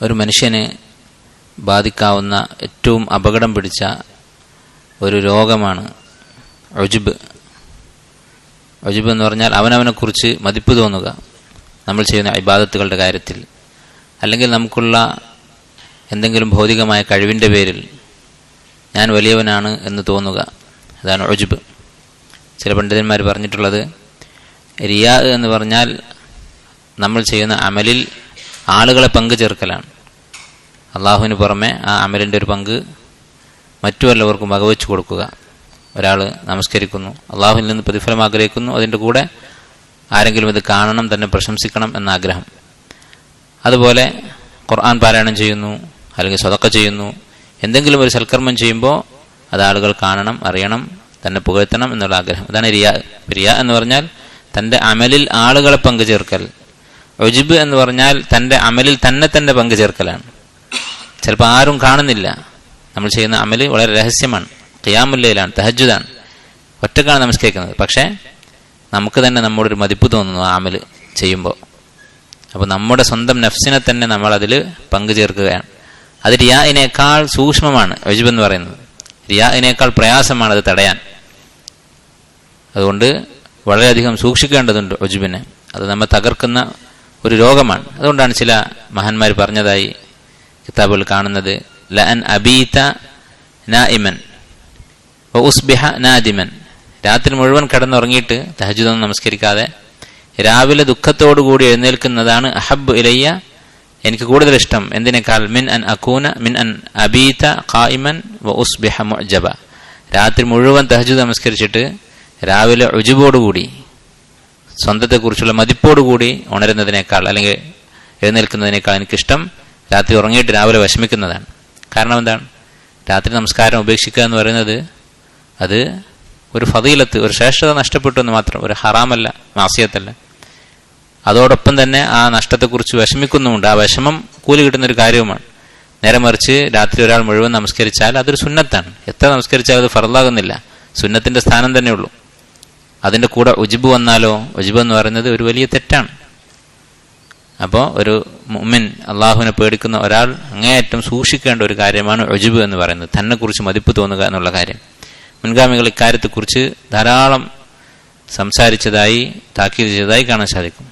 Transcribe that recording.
ഒരു മനുഷ്യന് ബാധിക്കാവുന്ന ഏറ്റവും അപകടം പിടിച്ച ഒരു രോഗമാണ് ഉജ്ബ്. ഉജ്ബ് എന്ന് പറഞ്ഞാൽ അവനവനെക്കുറിച്ച് മതിപ്പ് തോന്നുക, നമ്മൾ ചെയ്യുന്ന ഇബാദത്തുകളുടെ കാര്യത്തിൽ, അല്ലെങ്കിൽ നമുക്കുള്ള എന്തെങ്കിലും ഭൗതികമായ കഴിവിൻ്റെ പേരിൽ ഞാൻ വലിയവനാണ് എന്ന് തോന്നുക. അതാണ് ഉജ്ബ്. ചില പണ്ഡിതന്മാർ പറഞ്ഞിട്ടുള്ളത്, റിയാ എന്ന് പറഞ്ഞാൽ നമ്മൾ ചെയ്യുന്ന അമലിൽ ആളുകളെ പങ്കു ചേർക്കലാണ്. അള്ളാഹുവിന് പുറമെ ആ അമലിൻ്റെ ഒരു പങ്ക് മറ്റു വല്ലവർക്കും വകവെച്ചു കൊടുക്കുക. ഒരാൾ നമസ്കരിക്കുന്നു, അള്ളാഹുവിൽ നിന്ന് പ്രതിഫലം ആഗ്രഹിക്കുന്നു, അതിൻ്റെ കൂടെ ആരെങ്കിലും ഇത് കാണണം, തന്നെ പ്രശംസിക്കണം എന്ന ആഗ്രഹം. അതുപോലെ ഖുർആൻ പാരായണം ചെയ്യുന്നു, അല്ലെങ്കിൽ സ്വതക്ക ചെയ്യുന്നു, എന്തെങ്കിലും ഒരു സൽക്കർമ്മം ചെയ്യുമ്പോൾ അത് ആളുകൾ കാണണം, അറിയണം, തന്നെ പുകഴ്ത്തണം എന്നുള്ള ആഗ്രഹം. അതാണ് റിയാ. റിയാ എന്ന് പറഞ്ഞാൽ തൻ്റെ അമലിൽ ആളുകളെ പങ്കു ചേർക്കൽ. ഉജ്ബ് എന്ന് പറഞ്ഞാൽ തൻ്റെ അമലിൽ തന്നെ പങ്കു ചേർക്കലാണ്. ചിലപ്പോൾ ആരും കാണുന്നില്ല, നമ്മൾ ചെയ്യുന്ന അമല് വളരെ രഹസ്യമാണ്, ഖിയാമുൽ ലൈലാണ്, തഹജ്ജുദാണ്, ഒറ്റക്കാണ് നമസ്കരിക്കുന്നത്. പക്ഷേ നമുക്ക് തന്നെ നമ്മോടൊരു മതിപ്പ് തോന്നുന്നു ആ അമല് ചെയ്യുമ്പോൾ. അപ്പോൾ നമ്മുടെ സ്വന്തം നഫ്സിനെ തന്നെ നമ്മൾ അതിൽ പങ്കു ചേർക്കുകയാണ്. അത് റിയാഇനേക്കാൾ സൂക്ഷ്മമാണ് ഉജ്ബ് എന്ന് പറയുന്നത്. റിയാഇനേക്കാൾ പ്രയാസമാണ് അത് തടയാൻ. അതുകൊണ്ട് വളരെയധികം സൂക്ഷിക്കേണ്ടതുണ്ട് ഉജ്ബിനെ. അത് നമ്മെ തകർക്കുന്ന ഒരു രോഗമാണ്. അതുകൊണ്ടാണ് ചില മഹാന്മാർ പറഞ്ഞതായി കിതാബുകൾ കാണുന്നത്, ലഅൻ അബീത നായിമൻ വ ഉസ്ബിഹ നാദിമൻ. രാത്രി മുഴുവൻ കിടന്നുറങ്ങിയിട്ട് തഹജ്ജുദൊന്നും നമസ്കരിക്കാതെ രാവിലെ ദുഃഖത്തോടുകൂടി എഴുന്നേൽക്കുന്നതാണ് അഹബ്ബ് ഇലയ്യ, എനിക്ക് കൂടുതൽ ഇഷ്ടം, എന്തിനേക്കാൾ മിൻ അൻ അബീത ഖായിമൻ വ ഉസ്ബിഹ മുഅ്ജബ. രാത്രി മുഴുവൻ തഹജ്ജുദ് നമസ്കരിച്ചിട്ട് രാവിലെ ഉജ്ബോടുകൂടി, സ്വന്തത്തെക്കുറിച്ചുള്ള മതിപ്പോടുകൂടി ഉണരുന്നതിനേക്കാൾ അല്ലെങ്കിൽ എഴുന്നേൽക്കുന്നതിനേക്കാൾ എനിക്കിഷ്ടം രാത്രി ഉറങ്ങിയിട്ട് രാവിലെ വിഷമിക്കുന്നതാണ്. കാരണം എന്താണ്? രാത്രി നമസ്കാരം ഉപേക്ഷിക്കുക എന്ന് പറയുന്നത് അത് ഒരു ഫദീലത്ത്, ഒരു ശ്രേഷ്ഠത നഷ്ടപ്പെട്ടു എന്ന് മാത്രം, ഒരു ഹറാമല്ല, മാസിയത്തല്ല. അതോടൊപ്പം തന്നെ ആ നഷ്ടത്തെക്കുറിച്ച് വിഷമിക്കുന്നുമുണ്ട്. ആ വിഷമം കൂലി കിട്ടുന്നൊരു കാര്യവുമാണ്. നേരെ മറിച്ച് രാത്രി ഒരാൾ മുഴുവൻ നമസ്കരിച്ചാൽ അതൊരു സുന്നത്താണ്. എത്ര നമസ്കരിച്ചാൽ അത് ഫർളാകുന്നില്ല, സുന്നത്തിൻ്റെ സ്ഥാനം തന്നെയുള്ളൂ. അതിൻ്റെ കൂടെ ഉജ്ബ് വന്നാലോ, ഉജ്ബ് എന്ന് പറയുന്നത് ഒരു വലിയ തെറ്റാണ്. അപ്പോൾ ഒരു മുഅ്മിൻ, അള്ളാഹുവിനെ പേടിക്കുന്ന ഒരാൾ അങ്ങേയറ്റം സൂക്ഷിക്കേണ്ട ഒരു കാര്യമാണ് ഉജ്ബ് എന്ന് പറയുന്നത്, തന്നെക്കുറിച്ച് മതിപ്പ് തോന്നുക എന്നുള്ള കാര്യം. മുൻഗാമികൾ ഇക്കാര്യത്തെക്കുറിച്ച് ധാരാളം സംസാരിച്ചതായി, താക്കീത് ചെയ്തതായി കാണാൻ സാധിക്കും.